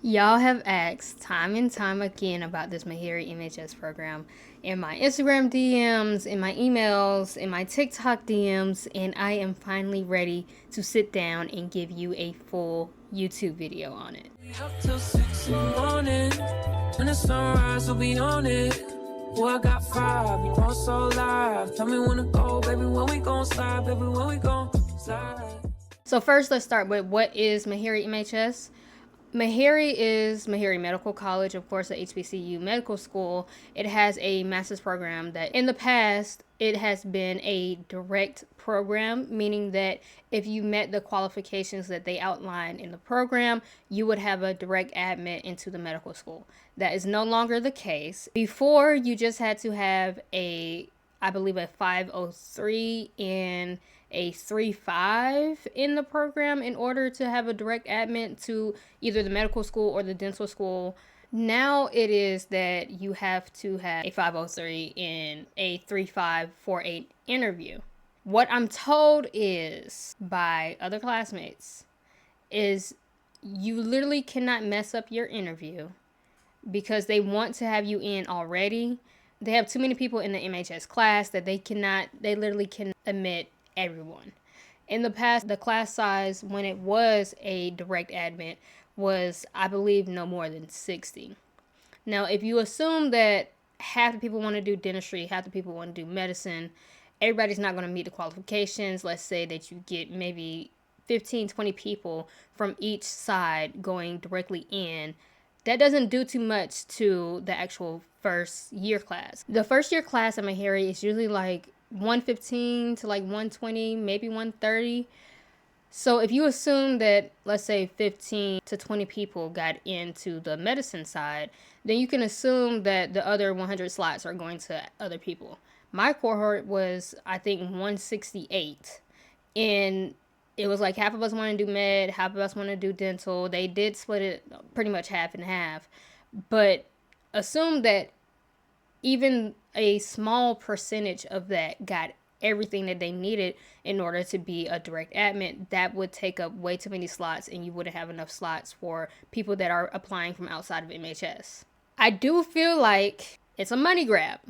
Y'all have asked time and time again about this Meharry MHS program in my Instagram DMs, in my emails, in my TikTok DMs, and I am finally ready to sit down and give you a full YouTube video on it. Up till 6 in the morning, when the sunrise will be on it. Oh, I got 5, you know it's so live. Tell me when to go, baby, when we gon' slide, baby, when we gon' slide. So first, let's start with what is Meharry MHS. Meharry is Meharry Medical College, of course, the HBCU medical school. It has a master's program that in the past, it has been a direct program, meaning that if you met the qualifications that they outlined in the program, you would have a direct admit into the medical school. That is no longer the case. Before, you just had to have I believe a 503 and a 3.5 in the program in order to have a direct admit to either the medical school or the dental school. Now it is that you have to have a 503 and a 3.5 for an interview. What I'm told is by other classmates is you literally cannot mess up your interview because they want to have you in already. They have too many people in the MHS class that they literally can admit everyone. In the past, the class size when it was a direct admit was, I believe, no more than 60. Now, if you assume that half the people want to do dentistry, half the people want to do medicine, everybody's not going to meet the qualifications. Let's say that you get maybe 15, 20 people from each side going directly in. That doesn't do too much to the actual first year class. The first year class at Meharry is usually like 115 to like 120, maybe 130. So if you assume that, let's say 15 to 20 people got into the medicine side, then you can assume that the other 100 slots are going to other people. My cohort was, I think, 168. And it was like half of us want to do med, half of us want to do dental. They did split it pretty much half and half. But assume that even a small percentage of that got everything that they needed in order to be a direct admit. That would take up way too many slots, and you wouldn't have enough slots for people that are applying from outside of MHS. I do feel like it's a money grab.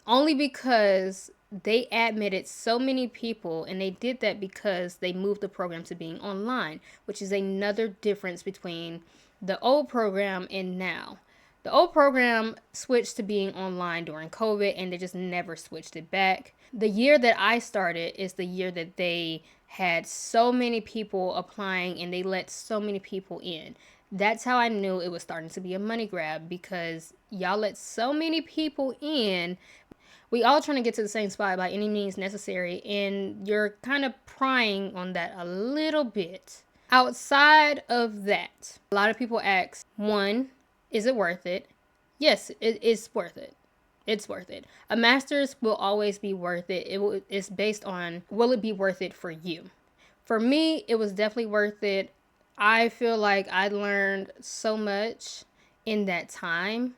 Only because they admitted so many people, and they did that because they moved the program to being online, which is another difference between the old program and now. The old program switched to being online during COVID, and they just never switched it back. The year that I started is the year that they had so many people applying and they let so many people in. That's how I knew it was starting to be a money grab, because y'all let so many people in. We all trying to get to the same spot by any means necessary, and you're kind of prying on that a little bit. Outside of that, a lot of people ask, one, is it worth it? Yes, it's worth it. It's worth it. A master's will always be worth it. It's based on, will it be worth it for you? For me, it was definitely worth it. I feel like I learned so much in that time.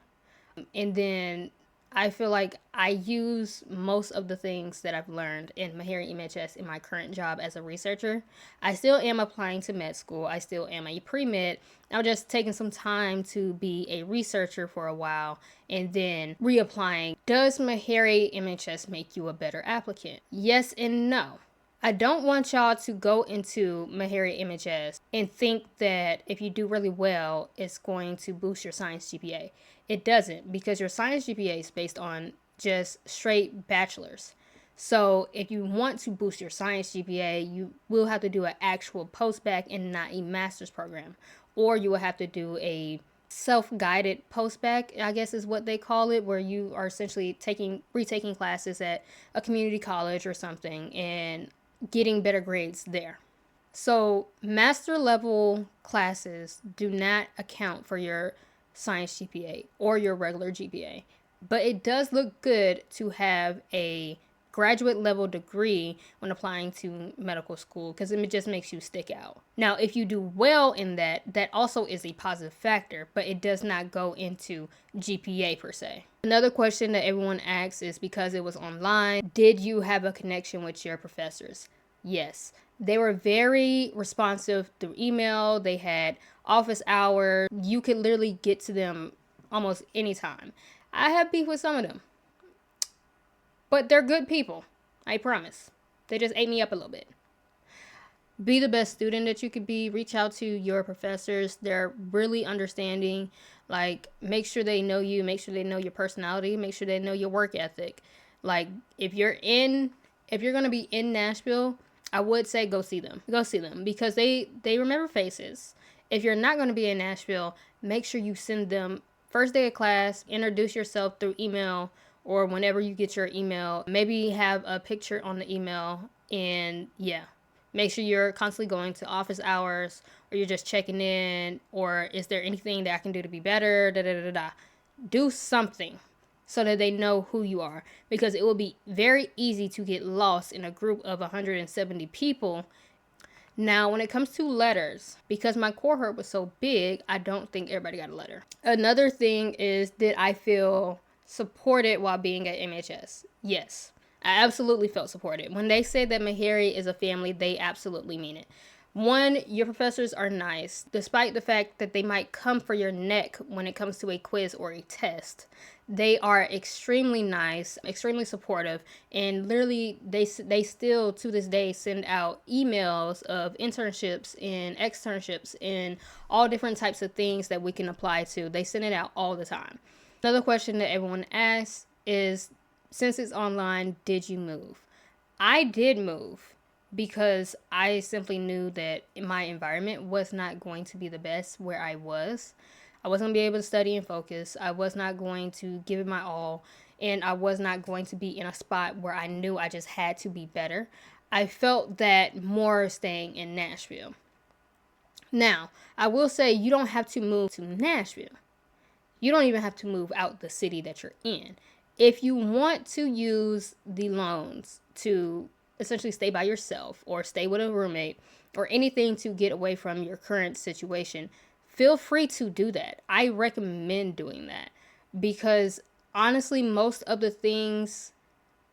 And then I feel like I use most of the things that I've learned in Meharry MHS in my current job as a researcher. I still am applying to med school. I still am a pre-med. I'm just taking some time to be a researcher for a while and then reapplying. Does Meharry MHS make you a better applicant? Yes and no. I don't want y'all to go into Meharry MHS and think that if you do really well, it's going to boost your science GPA. It doesn't, because your science GPA is based on just straight bachelor's. So if you want to boost your science GPA, you will have to do an actual post-bac and not a master's program. Or you will have to do a self-guided post-bac, I guess is what they call it, where you are essentially retaking classes at a community college or something and getting better grades there. So master level classes do not account for your science GPA or your regular GPA, but it does look good to have a graduate level degree when applying to medical school, because it just makes you stick out. Now, if you do well in that, that also is a positive factor, but it does not go into GPA per se. Another question that everyone asks is, because it was online, did you have a connection with your professors? Yes. They were very responsive through email. They had office hours. You could literally get to them almost anytime. I have beef with some of them, but they're good people. I promise. They just ate me up a little bit. Be the best student that you could be. Reach out to your professors. They're really understanding. Like, make sure they know you. Make sure they know your personality. Make sure they know your work ethic. Like, if you're going to be in Nashville, I would say go see them. Go see them because they remember faces. If you're not going to be in Nashville, make sure you send them first day of class, introduce yourself through email or whenever you get your email. Maybe have a picture on the email, and yeah. Make sure you're constantly going to office hours, or you're just checking in, or is there anything that I can do to be better? Do something so that they know who you are, because it will be very easy to get lost in a group of 170 people. Now, when it comes to letters, because my cohort was so big, I don't think everybody got a letter. Another thing is, did I feel supported while being at MHS? Yes. I absolutely felt supported. When they say that Meharry is a family, they absolutely mean it. One, your professors are nice, despite the fact that they might come for your neck when it comes to a quiz or a test. They are extremely nice, extremely supportive, and literally they still to this day send out emails of internships and externships and all different types of things that we can apply to. They send it out all the time. Another question that everyone asks is, since it's online, did you move? I did move because I simply knew that my environment was not going to be the best where I was. I wasn't going to be able to study and focus. I was not going to give it my all. And I was not going to be in a spot where I knew I just had to be better. I felt that more staying in Nashville. Now, I will say you don't have to move to Nashville. You don't even have to move out the city that you're in. If you want to use the loans to essentially stay by yourself or stay with a roommate or anything to get away from your current situation, feel free to do that. I recommend doing that because honestly, most of the things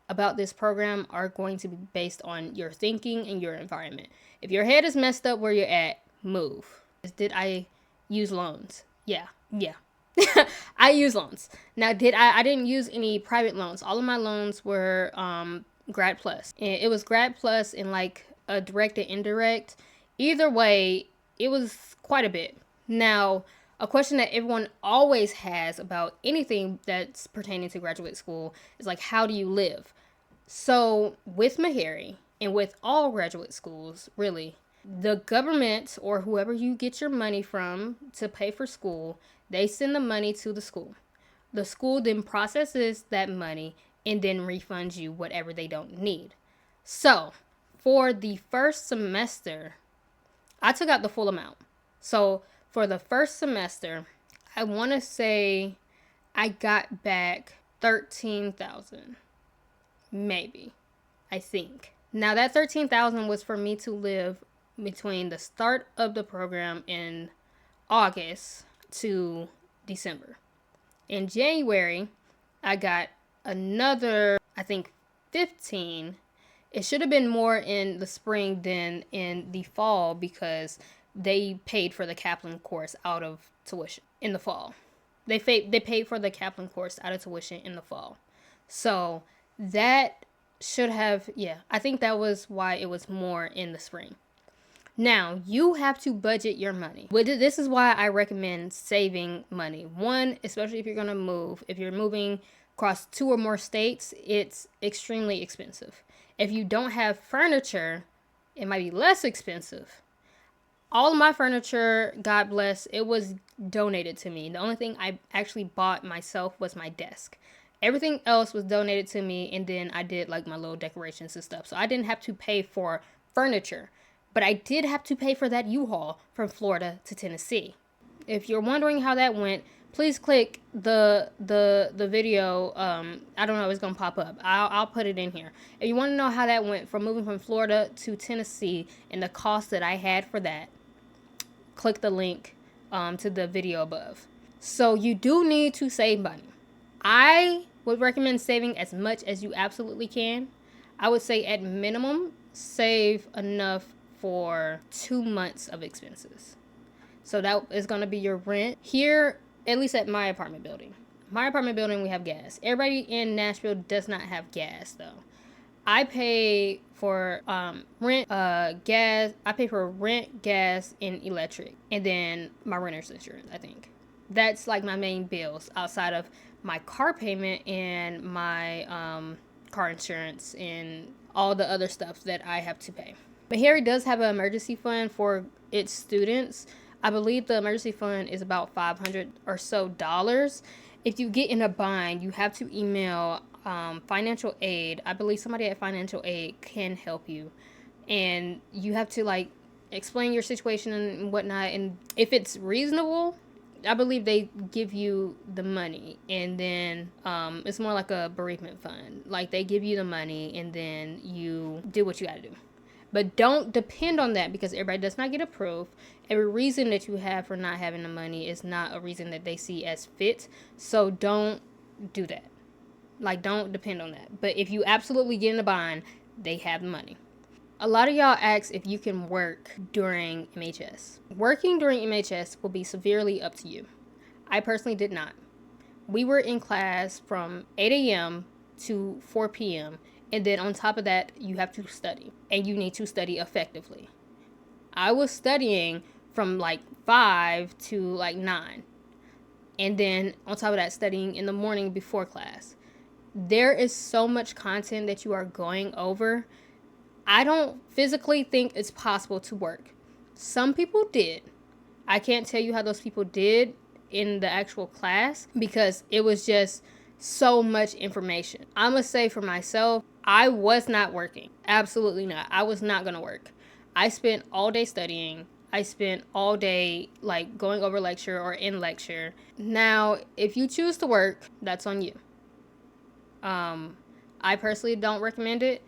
about this program are going to be based on your thinking and your environment. If your head is messed up where you're at, move. Did I use loans? Yeah. I use loans. Now, I didn't use any private loans. All of my loans were Grad Plus. And it was Grad Plus and like a direct and indirect. Either way, it was quite a bit. Now, a question that everyone always has about anything that's pertaining to graduate school is like, how do you live? So with Meharry and with all graduate schools, really, the government or whoever you get your money from to pay for school, they send the money to the school. The school then processes that money and then refunds you whatever they don't need. So for the first semester, I took out the full amount. So for the first semester, I want to say I got back $13,000, maybe, I think. Now that $13,000 was for me to live between the start of the program in August to December. In January, I got another, I think, 15. It should have been more in the spring than in the fall because they paid for the Kaplan course out of tuition in the fall. They paid for the Kaplan course out of tuition in the fall. So that should have, I think that was why it was more in the spring. Now, you have to budget your money. This is why I recommend saving money. One, especially if you're going to move. If you're moving across 2 or more states, it's extremely expensive. If you don't have furniture, it might be less expensive. All of my furniture, God bless, it was donated to me. The only thing I actually bought myself was my desk. Everything else was donated to me, and then I did like my little decorations and stuff. So I didn't have to pay for furniture. But I did have to pay for that U-Haul from Florida to Tennessee. If you're wondering how that went, please click the video. I don't know, it's going to pop up. I'll put it in here. If you want to know how that went from moving from Florida to Tennessee and the cost that I had for that, click the link to the video above. So you do need to save money. I would recommend saving as much as you absolutely can. I would say at minimum, save enough for 2 months of expenses. So that is going to be your rent. Here, at least at my apartment building. My apartment building, we have gas. Everybody in Nashville does not have gas, though. I pay for rent, gas. I pay for rent, gas, and electric. And then my renter's insurance, I think. That's like my main bills outside of my car payment and my car insurance and all the other stuff that I have to pay. Meharry does have an emergency fund for its students. I believe the emergency fund is about $500 or so. If you get in a bind, you have to email financial aid. I believe somebody at financial aid can help you, and you have to like explain your situation and whatnot. And if it's reasonable, I believe they give you the money, and then it's more like a bereavement fund. Like they give you the money, and then you do what you got to do. But don't depend on that, because everybody does not get approved. Every reason that you have for not having the money is not a reason that they see as fit. So don't do that. Like, don't depend on that. But if you absolutely get in a bind, they have the money. A lot of y'all ask if you can work during MHS. Working during MHS will be severely up to you. I personally did not. We were in class from 8 a.m. to 4 p.m. And then on top of that, you have to study. And you need to study effectively. I was studying from like 5 to like 9. And then on top of that, studying in the morning before class. There is so much content that you are going over. I don't physically think it's possible to work. Some people did. I can't tell you how those people did in the actual class, because it was just so much information. I'm going to say for myself, I was not working. Absolutely not. I was not going to work. I spent all day studying. I spent all day like going over lecture or in lecture. Now, if you choose to work, that's on you. I personally don't recommend it.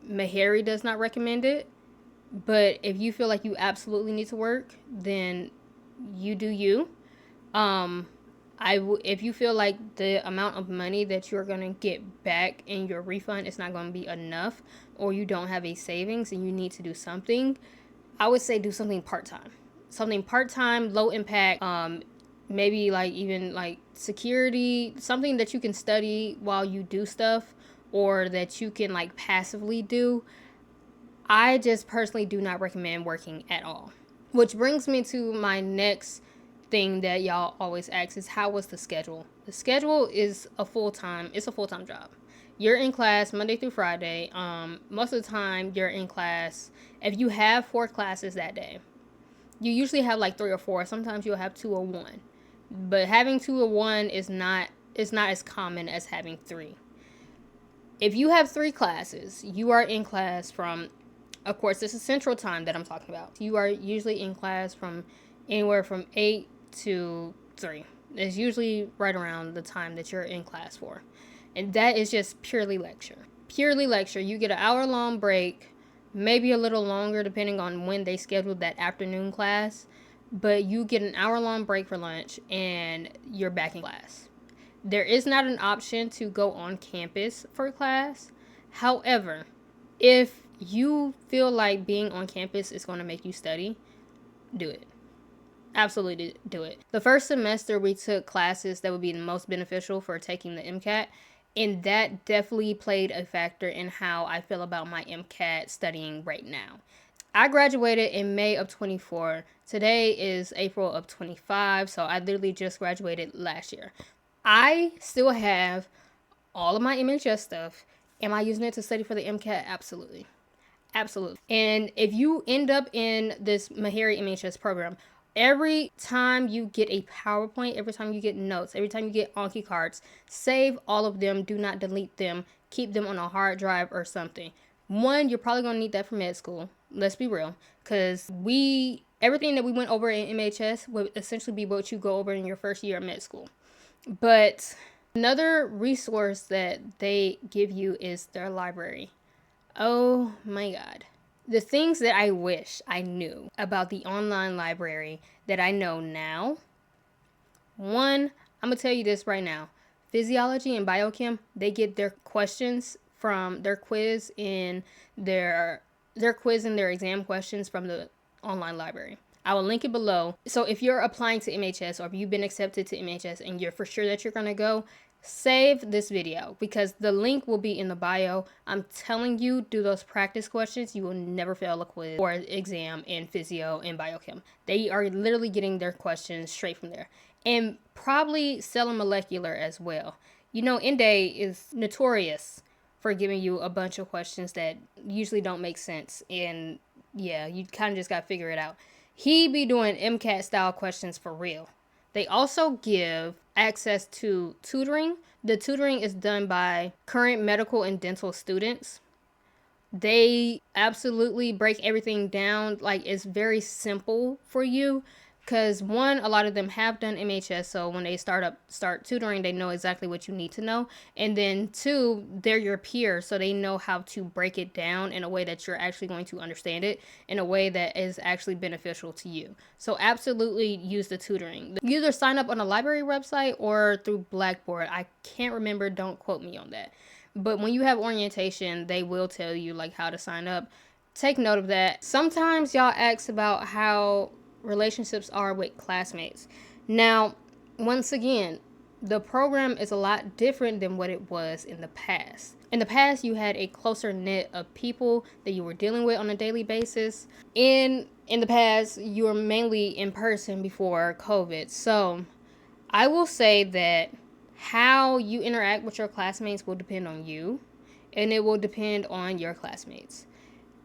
Meharry does not recommend it. But if you feel like you absolutely need to work, then you do you. If you feel like the amount of money that you're going to get back in your refund is not going to be enough, or you don't have a savings and you need to do something, I would say do something part-time. Something part-time, low impact, maybe like even like security, something that you can study while you do stuff, or that you can like passively do. I just personally do not recommend working at all. Which brings me to my next thing that y'all always ask is, how was the schedule? The schedule is a full-time job. You're in class Monday through Friday. Most of the time you're in class. If you have 4 classes that day, you usually have like 3 or 4. Sometimes you'll have 2 or 1. But having 2 or 1 is not as common as having 3. If you have 3 classes, you are in class from, of course, this is Central Time that I'm talking about. You are usually in class from anywhere from 8 to 3. It's usually right around the time that you're in class for. And that is just purely lecture. Purely lecture. You get an hour-long break, maybe a little longer depending on when they scheduled that afternoon class. But you get an hour-long break for lunch and you're back in class. There is not an option to go on campus for class. However, if you feel like being on campus is going to make you study, do it. Absolutely do it. The first semester we took classes that would be the most beneficial for taking the MCAT, and that definitely played a factor in how I feel about my MCAT studying right now. I graduated in May of 24. Today is April of 25, so I literally just graduated last year. I still have all of my MHS stuff. Am I using it to study for the MCAT? Absolutely. Absolutely. And if you end up in this Meharry MHS program, every time you get a PowerPoint, every time you get notes, every time you get Anki cards, save all of them. Do not delete them. Keep them on a hard drive or something. One, you're probably going to need that for med school. Let's be real. Because everything that we went over in MHS would essentially be what you go over in your first year of med school. But another resource that they give you is their library. Oh my God. The things that I wish I knew about the online library that I know now. One, I'm going to tell you this right now. Physiology and biochem, they get their questions from their quiz in their their quiz and their exam questions from the online library. I will link it below. So if you're applying to MHS, or if you've been accepted to MHS and you're for sure that you're going to go, save this video because the link will be in the bio. I'm telling you, do those practice questions. You will never fail a quiz or exam in physio and biochem. They are literally getting their questions straight from there. And probably cell and molecular as well. You know, NDA is notorious for giving you a bunch of questions that usually don't make sense. And yeah, you kind of just got to figure it out. He be doing MCAT style questions for real. They also give access to tutoring. The tutoring is done by current medical and dental students. They absolutely break everything down. Like, it's very simple for you because one, a lot of them have done MHS, so when they start tutoring, they know exactly what you need to know. And then two, they're your peers, so they know how to break it down in a way that you're actually going to understand it in a way that is actually beneficial to you. So absolutely use the tutoring. You either sign up on a library website or through Blackboard. I can't remember, don't quote me on that. But when you have orientation, they will tell you like how to sign up. Take note of that. Sometimes y'all ask about how relationships are with classmates. Now, once again, the program is a lot different than what it was in the past. In the past, you had a closer knit of people that you were dealing with on a daily basis. In the past, you were mainly in person before COVID. So I will say that how you interact with your classmates will depend on you, and it will depend on your classmates.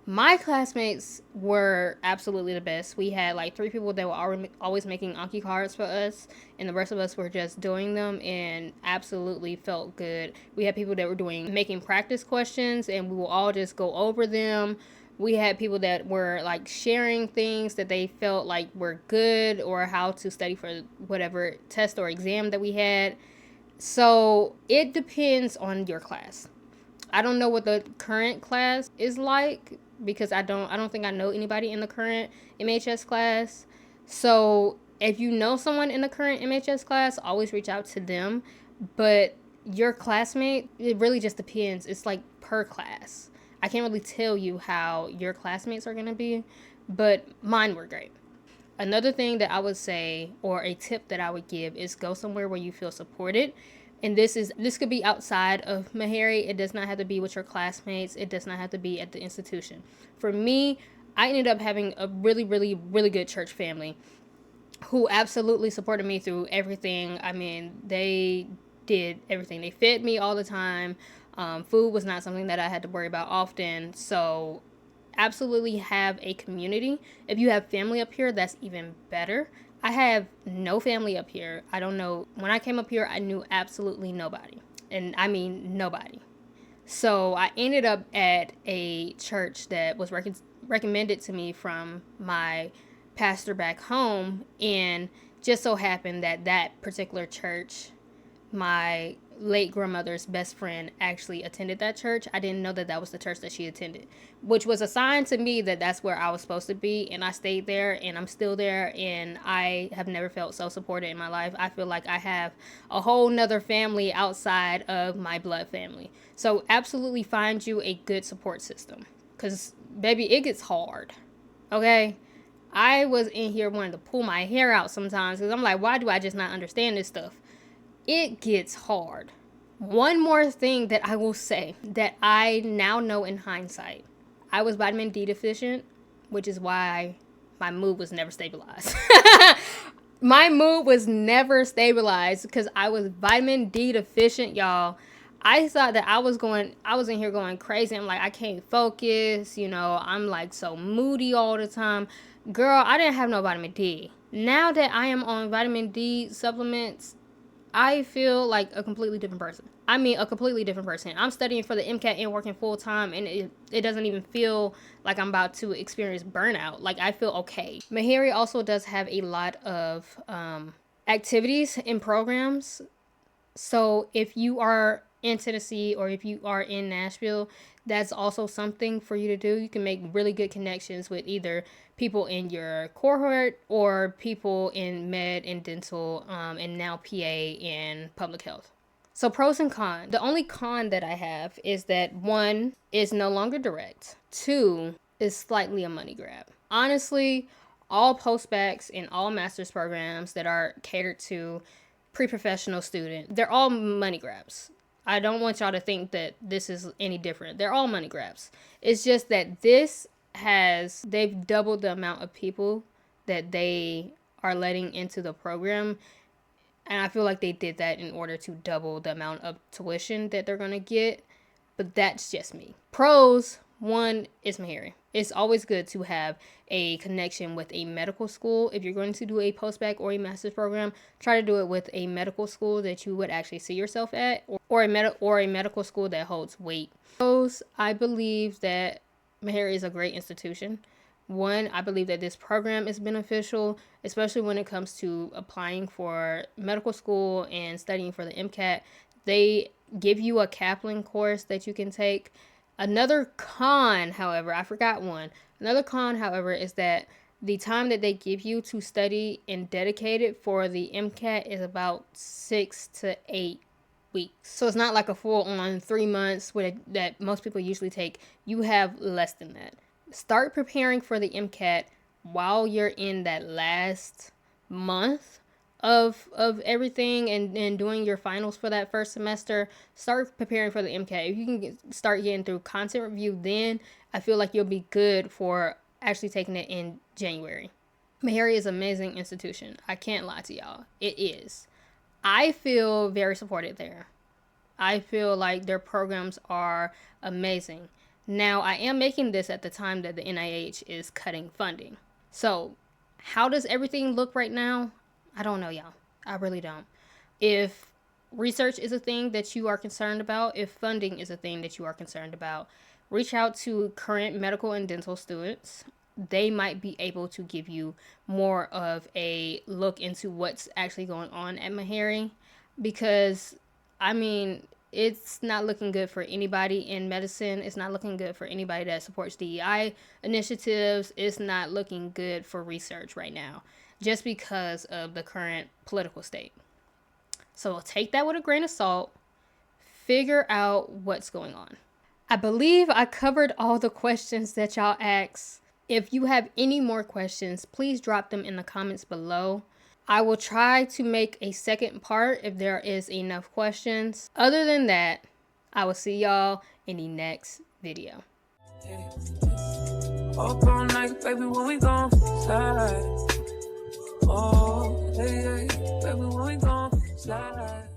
My classmates were absolutely the best. We had like 3 people that were always making Anki cards for us, and the rest of us were just doing them and absolutely felt good. We had people that were making practice questions, and we will all just go over them. We had people that were like sharing things that they felt like were good or how to study for whatever test or exam that we had. So it depends on your class. I don't know what the current class is like because I don't think I know anybody in the current MHS class. So if you know someone in the current MHS class, always reach out to them. But your classmate, it really just depends. It's like per class. I can't really tell you how your classmates are going to be, but mine were great. Another thing that I would say, or a tip that I would give, is go somewhere where you feel supported. And this could be outside of Meharry. It does not have to be with your classmates. It does not have to be at the institution. For me, I ended up having a really, really, really good church family who absolutely supported me through everything. I mean, they did everything. They fed me all the time. Food was not something that I had to worry about often. So absolutely have a community. If you have family up here, that's even better. I have no family up here. I don't know. When I came up here, I knew absolutely nobody. And I mean nobody. So I ended up at a church that was recommended to me from my pastor back home. And just so happened that that particular church, my late grandmother's best friend actually attended that church. I didn't know that that was the church that she attended, which was a sign to me that that's where I was supposed to be. And I stayed there, and I'm still there, and I have never felt so supported in my life. I feel like I have a whole nother family outside of my blood family. So absolutely find you a good support system, because baby, it gets hard. Okay, I was in here wanting to pull my hair out sometimes because I'm like, why do I just not understand this stuff? It gets hard. One more thing that I will say that I now know in hindsight. I was vitamin D deficient, which is why my mood was never stabilized. My mood was never stabilized because I was vitamin D deficient, y'all. I thought that I was in here going crazy. I'm like, I can't focus. You know, I'm like so moody all the time. Girl, I didn't have no vitamin D. Now that I am on vitamin D supplements, I feel like a completely different person. I mean, a completely different person. I'm studying for the MCAT and working full time, and it doesn't even feel like I'm about to experience burnout. Like, I feel okay. Meharry also does have a lot of activities and programs. So if you are in Tennessee or if you are in Nashville, that's also something for you to do. You can make really good connections with either people in your cohort or people in med and dental and now PA and public health. So pros and cons. The only con that I have is that 1 is no longer direct. 2, is slightly a money grab. Honestly, all postbacks and all master's programs that are catered to pre-professional students, they're all money grabs. I don't want y'all to think that this is any different. They're all money grabs. It's just that they've doubled the amount of people that they are letting into the program. And I feel like they did that in order to double the amount of tuition that they're going to get. But that's just me. Pros, one is Meharry. It's always good to have a connection with a medical school. If you're going to do a postbac or a master's program, try to do it with a medical school that you would actually see yourself at, or a medical school that holds weight. Pros, I believe that Meharry is a great institution. One, I believe that this program is beneficial, especially when it comes to applying for medical school and studying for the MCAT. They give you a Kaplan course that you can take. Another con, however, I forgot one. Another con, however, is that the time that they give you to study and dedicate it for the MCAT is about 6 to 8 weeks. So it's not like a full on 3 months that most people usually take. You have less than that. Start preparing for the MCAT while you're in that last month of everything and doing your finals for that first semester. Start preparing for the MCAT. If you can start getting through content review, then I feel like you'll be good for actually taking it in January. Meharry is an amazing institution. I can't lie to y'all. It is. I feel very supported there. I feel like their programs are amazing. Now, I am making this at the time that the NIH is cutting funding. So, how does everything look right now? I don't know, y'all. I really don't. If research is a thing that you are concerned about, if funding is a thing that you are concerned about, reach out to current medical and dental students. They might be able to give you more of a look into what's actually going on at Meharry, because, I mean, it's not looking good for anybody in medicine. It's not looking good for anybody that supports DEI initiatives. It's not looking good for research right now, just because of the current political state. So take that with a grain of salt. Figure out what's going on. I believe I covered all the questions that y'all asked. If you have any more questions, please drop them in the comments below. I will try to make a second part if there is enough questions. Other than that, I will see y'all in the next video. Up all night, baby, when we gon' slide. Oh, hey, hey, baby, when we gon' slide.